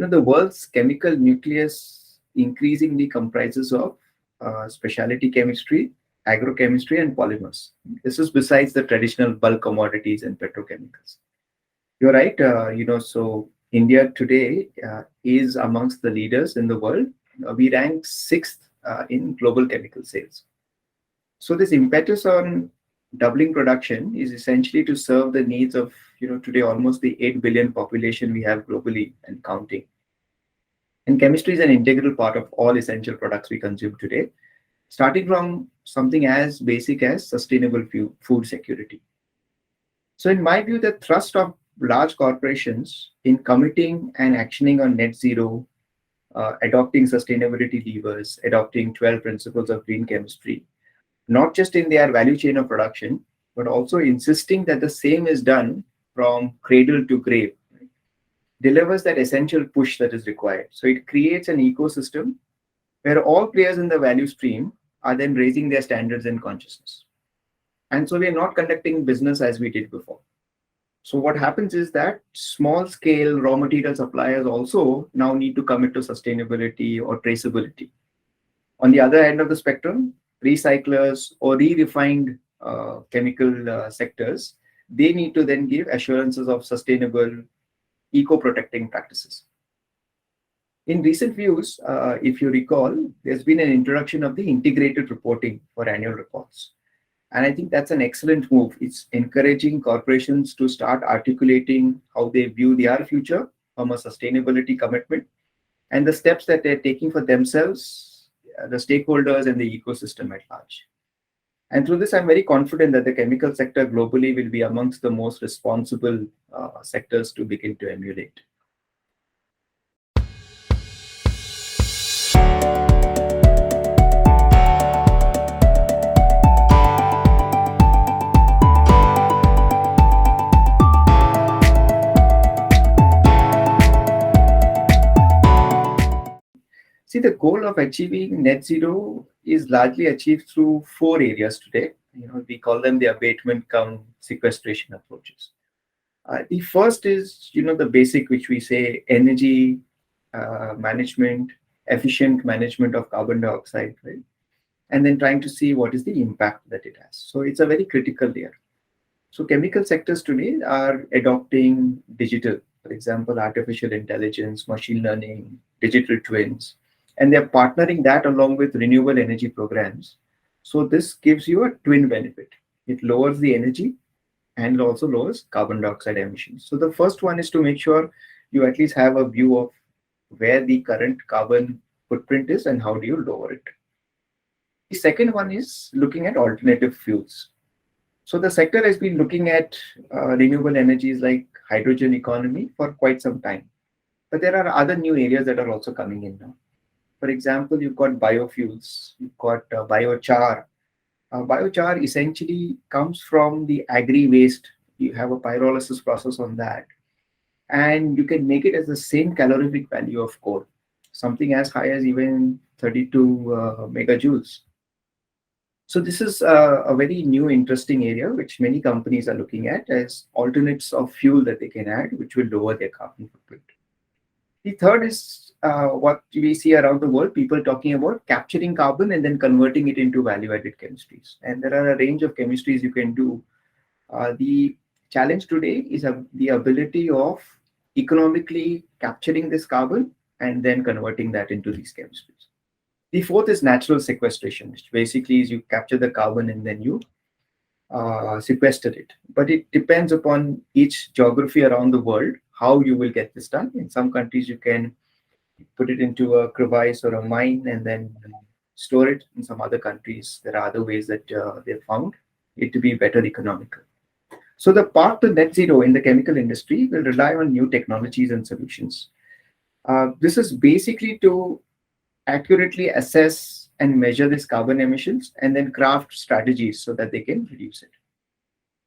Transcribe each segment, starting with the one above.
The world's chemical nucleus increasingly comprises of specialty chemistry, agrochemistry, and polymers. This is besides the traditional bulk commodities and petrochemicals. You're right. So India today is amongst the leaders in the world. We rank sixth in global chemical sales. So this impetus on doubling production is essentially to serve the needs of today almost the 8 billion population we have globally and counting. And chemistry is an integral part of all essential products we consume today, starting from something as basic as sustainable food security. So, in my view, the thrust of large corporations in committing and actioning on net zero, adopting sustainability levers, adopting 12 principles of green chemistry, not just in their value chain of production, but also insisting that the same is done from cradle to grave, delivers that essential push that is required. So it creates an ecosystem where all players in the value stream are then raising their standards and consciousness. And so we are not conducting business as we did before. So what happens is that small scale raw material suppliers also now need to commit to sustainability or traceability. On the other end of the spectrum, recyclers or re-refined chemical sectors, they need to then give assurances of sustainable eco-protecting practices. In recent views, if you recall, there's been an introduction of the integrated reporting for annual reports. And I think that's an excellent move. It's encouraging corporations to start articulating how they view their future from a sustainability commitment and the steps that they're taking for themselves, the stakeholders, and the ecosystem at large. And through this, I'm very confident that the chemical sector globally will be amongst the most responsible sectors to begin to emulate. See, the goal of achieving net zero is largely achieved through four areas today. We call them the abatement cum sequestration approaches. The first is, the basic, which we say energy management, efficient management of carbon dioxide, right? And then trying to see what is the impact that it has. So it's a very critical layer. So chemical sectors today are adopting digital, for example, artificial intelligence, machine learning, digital twins, and they're partnering that along with renewable energy programs. So this gives you a twin benefit. It lowers the energy and it also lowers carbon dioxide emissions. So the first one is to make sure you at least have a view of where the current carbon footprint is and how do you lower it. The second one is looking at alternative fuels. So the sector has been looking at renewable energies like hydrogen economy for quite some time. But there are other new areas that are also coming in now. For example, you've got biofuels, you've got biochar. Biochar essentially comes from the agri-waste. You have a pyrolysis process on that. And you can make it as the same calorific value of coal, something as high as even 32 megajoules. So this is a very new, interesting area, which many companies are looking at as alternates of fuel that they can add, which will lower their carbon footprint. The third is what we see around the world, people talking about capturing carbon and then converting it into value-added chemistries. And there are a range of chemistries you can do. The challenge today is the ability of economically capturing this carbon and then converting that into these chemistries. The fourth is natural sequestration, which basically is you capture the carbon and then you sequester it. But it depends upon each geography around the world, how you will get this done. In some countries, you can put it into a crevice or a mine and then store it. In some other countries, there are other ways that they've found it to be better economical. So the path to net zero in the chemical industry will rely on new technologies and solutions. This is basically to accurately assess and measure this carbon emissions and then craft strategies so that they can reduce it.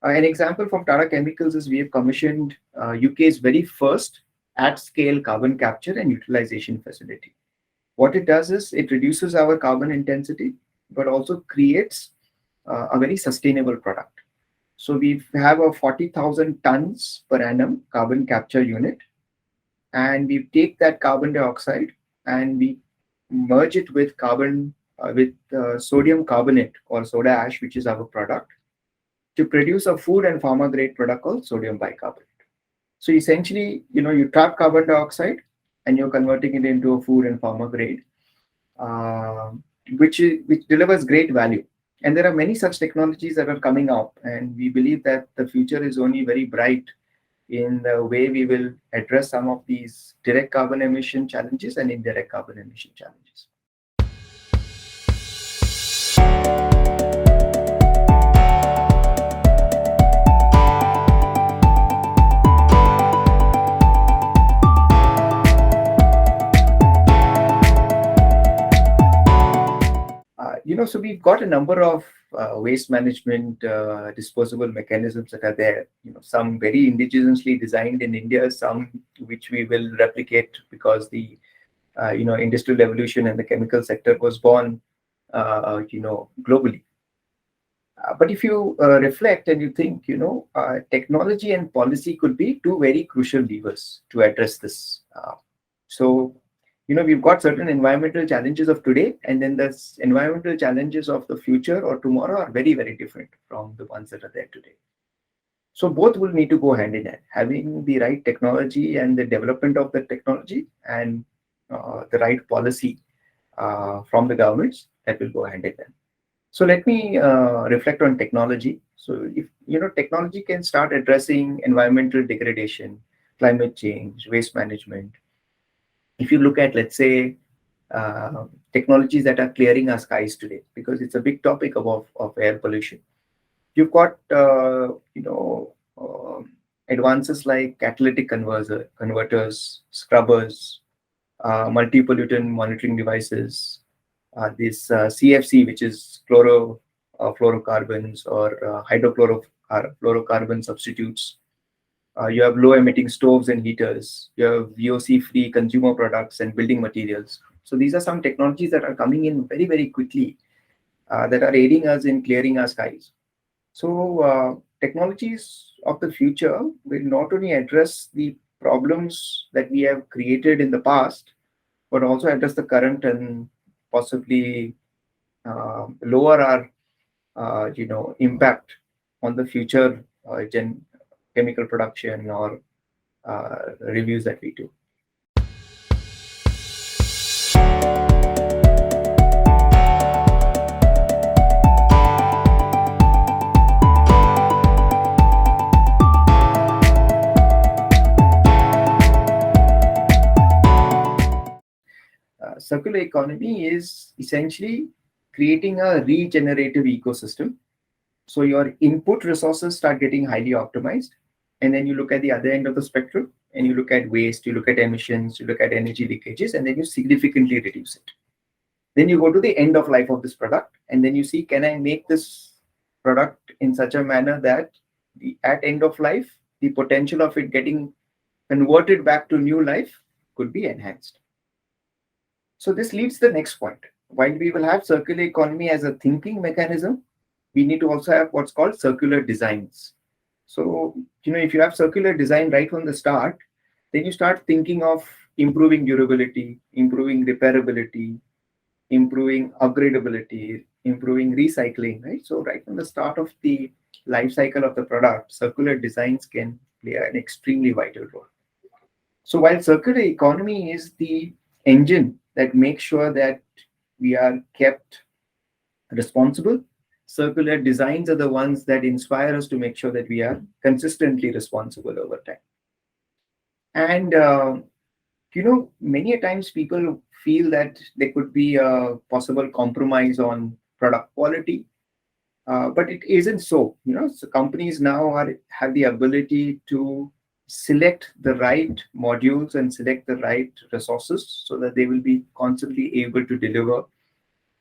An example from Tata Chemicals is we have commissioned UK's very first at-scale carbon capture and utilization facility. What it does is it reduces our carbon intensity, but also creates a very sustainable product. So we have a 40,000 tons per annum carbon capture unit, and we take that carbon dioxide and we merge it with sodium carbonate or soda ash, which is our product, to produce a food and pharma grade product called sodium bicarbonate. So essentially, you trap carbon dioxide and you're converting it into a food and pharma grade, uh, which delivers great value. And there are many such technologies that are coming up, and we believe that the future is only very bright in the way we will address some of these direct carbon emission challenges and indirect carbon emission challenges. So we've got a number of waste management disposable mechanisms that are there. Some very indigenously designed in India, some which we will replicate because the industrial revolution and the chemical sector was born, globally. But if you reflect and you think, technology and policy could be two very crucial levers to address this. So, we've got certain environmental challenges of today, and then the environmental challenges of the future or tomorrow are very, very different from the ones that are there today. So both will need to go hand in hand, having the right technology and the development of the technology and the right policy from the governments that will go hand in hand. So let me reflect on technology. So if technology can start addressing environmental degradation, climate change, waste management. If you look at, let's say, technologies that are clearing our skies today, because it's a big topic of air pollution. You've got advances like catalytic converters, scrubbers, multi-pollutant monitoring devices, this CFC, which is fluorocarbons or hydrofluorocarbon substitutes. You have low emitting stoves and heaters. You have VOC free consumer products and building materials. So these are some technologies that are coming in very, very quickly that are aiding us in clearing our skies. So technologies of the future will not only address the problems that we have created in the past, but also address the current and possibly lower our impact on the future chemical production or reviews that we do. Circular economy is essentially creating a regenerative ecosystem. So your input resources start getting highly optimized. And then you look at the other end of the spectrum and you look at waste, you look at emissions, you look at energy leakages, and then you significantly reduce it. Then you go to the end of life of this product, and then you see, can I make this product in such a manner that at end of life, the potential of it getting converted back to new life could be enhanced. So this leads to the next point. While we will have circular economy as a thinking mechanism, we need to also have what's called circular designs. So, if you have circular design right from the start, then you start thinking of improving durability, improving repairability, improving upgradability, improving recycling, right? So right from the start of the life cycle of the product, circular designs can play an extremely vital role. So while circular economy is the engine that makes sure that we are kept responsible, circular designs are the ones that inspire us to make sure that we are consistently responsible over time. And many a times people feel that there could be a possible compromise on product quality, but it isn't so. So companies now have the ability to select the right modules and select the right resources so that they will be constantly able to deliver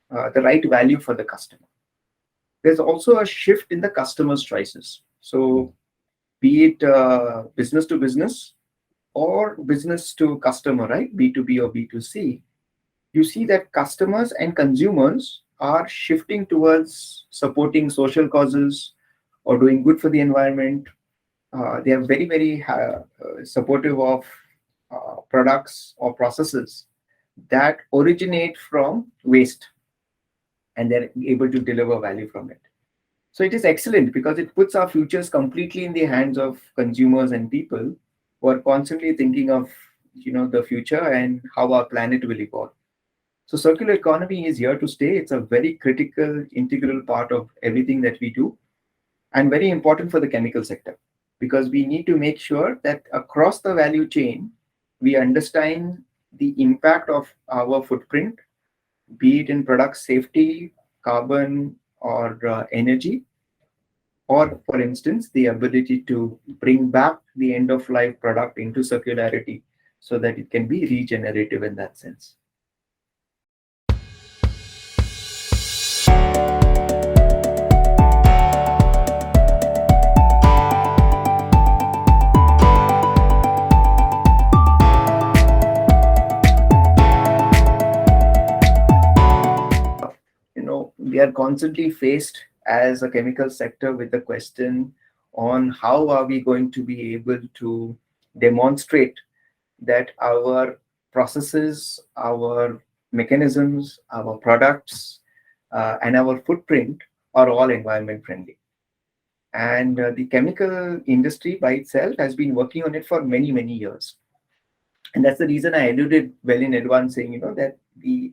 the right value for the customer. There's also a shift in the customer's choices. So be it business to business or business to customer, right? B2B or B2C, you see that customers and consumers are shifting towards supporting social causes or doing good for the environment. They are very, very supportive of products or processes that originate from waste, and they're able to deliver value from it. So it is excellent because it puts our futures completely in the hands of consumers and people who are constantly thinking of the future and how our planet will evolve. So circular economy is here to stay. It's a very critical, integral part of everything that we do, and very important for the chemical sector, because we need to make sure that across the value chain we understand the impact of our footprint, be it in product safety, carbon, or energy, or for instance the ability to bring back the end of life product into circularity so that it can be regenerative in that sense. We are constantly faced as a chemical sector with the question on how are we going to be able to demonstrate that our processes, our mechanisms, our products, and our footprint are all environment friendly. And the chemical industry by itself has been working on it for many, many years. And that's the reason I alluded well in advance saying, that the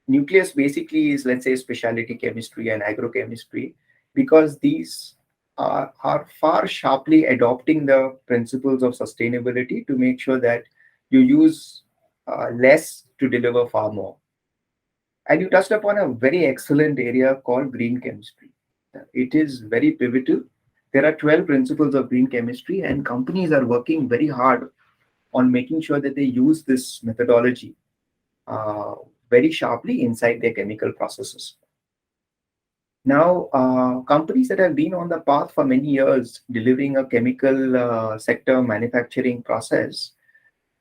nucleus basically is, let's say, specialty chemistry and agrochemistry, because these are far sharply adopting the principles of sustainability to make sure that you use less to deliver far more. And you touched upon a very excellent area called green chemistry. It is very pivotal. There are 12 principles of green chemistry, and companies are working very hard on making sure that they use this methodology uh, very sharply inside their chemical processes. Now, companies that have been on the path for many years delivering a chemical sector manufacturing process,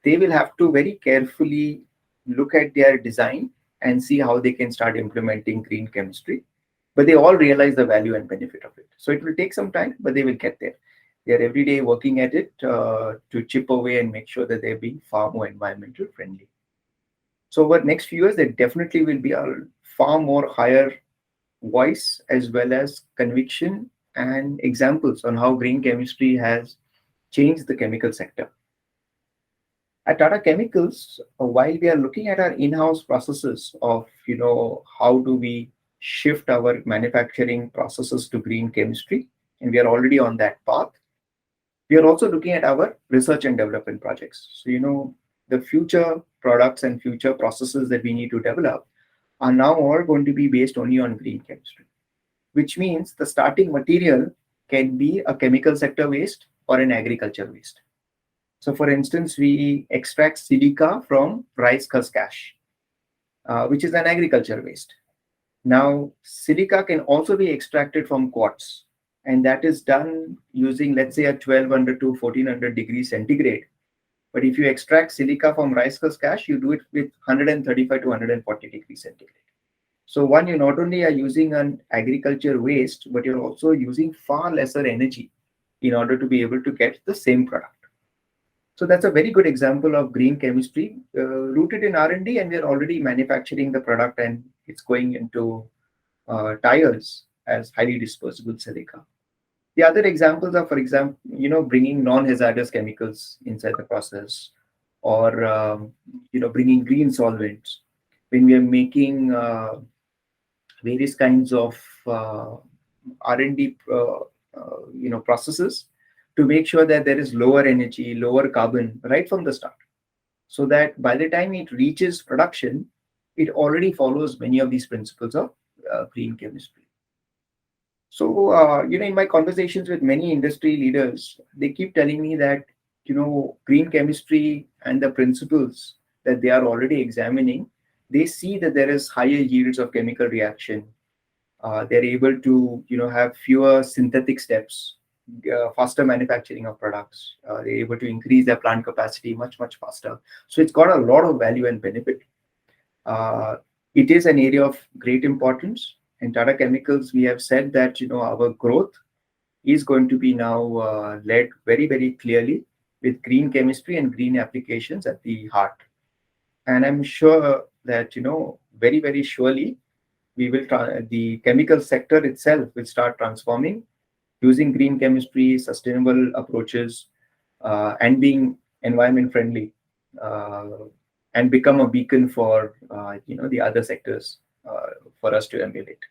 they will have to very carefully look at their design and see how they can start implementing green chemistry. But they all realize the value and benefit of it. So it will take some time, but they will get there. They are every day working at it to chip away and make sure that they're being far more environmental friendly. So over the next few years, there definitely will be a far more higher voice as well as conviction and examples on how green chemistry has changed the chemical sector. At Tata Chemicals, while we are looking at our in-house processes of, how do we shift our manufacturing processes to green chemistry, and we are already on that path, we are also looking at our research and development projects. So, the future products and future processes that we need to develop are now all going to be based only on green chemistry, which means the starting material can be a chemical sector waste or an agriculture waste. So, for instance, we extract silica from rice husk ash, which is an agriculture waste. Now, silica can also be extracted from quartz, and that is done using, let's say, a 1200 to 1400 degrees centigrade. But if you extract silica from rice husk ash, you do it with 135 to 140 degrees centigrade. So one, you not only are using an agriculture waste, but you're also using far lesser energy in order to be able to get the same product. So that's a very good example of green chemistry rooted in R&D, and we're already manufacturing the product, and it's going into tires as highly dispersible silica. The other examples are, for example, bringing non-hazardous chemicals inside the process, or bringing green solvents. When we are making various kinds of R&D, processes to make sure that there is lower energy, lower carbon right from the start, so that by the time it reaches production, it already follows many of these principles of green chemistry. So, in my conversations with many industry leaders, they keep telling me that, green chemistry and the principles that they are already examining, they see that there is higher yields of chemical reaction. They're able to, have fewer synthetic steps, faster manufacturing of products. They're able to increase their plant capacity much, much faster. So it's got a lot of value and benefit. It is an area of great importance. In Tata Chemicals, we have said that our growth is going to be now led very, very clearly with green chemistry and green applications at the heart. And I'm sure that, very, very surely the chemical sector itself will start transforming using green chemistry, sustainable approaches, and being environment friendly, uh, and become a beacon for the other sectors for us to emulate.